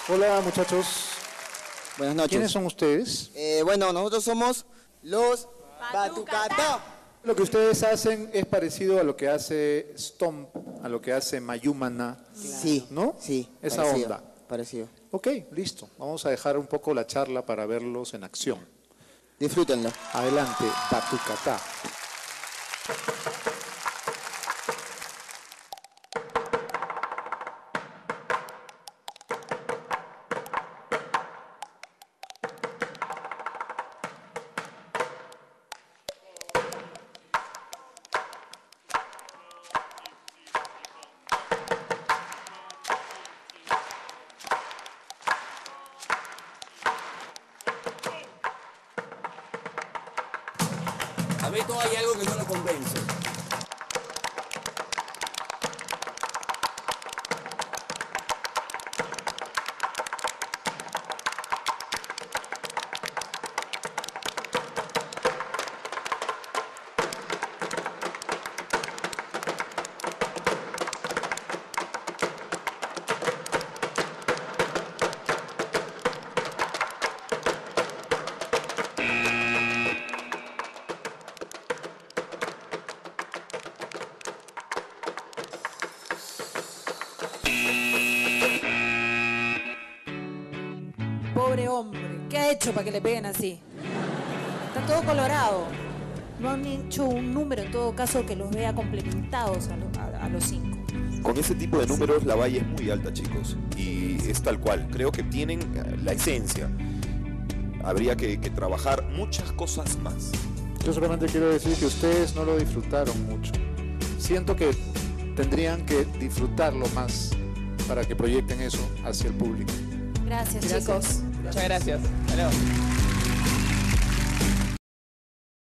Hola, muchachos. Buenas noches. ¿Quiénes son ustedes? Bueno, nosotros somos los Batucata. Lo que ustedes hacen es parecido a lo que hace Stomp, a lo que hace Mayumana. Sí. ¿No? Sí. Esa parecido, onda. Parecido. Ok, listo. Vamos a dejar un poco la charla para verlos en acción. Disfrútenlo. Adelante, Batucata. A Beto hay algo que no lo convence. Pobre hombre, ¿qué ha hecho para que le peguen así? Está todo colorado. No han hecho un número en todo caso que los vea complementados a los 5. Con ese tipo de números la valla es muy alta, chicos, y es tal cual. Creo que tienen la esencia. Habría que trabajar muchas cosas más. Yo solamente quiero decir que ustedes no lo disfrutaron mucho. Siento que tendrían que disfrutarlo más para que proyecten eso hacia el público. Gracias, chicos. Muchas gracias. Hasta luego.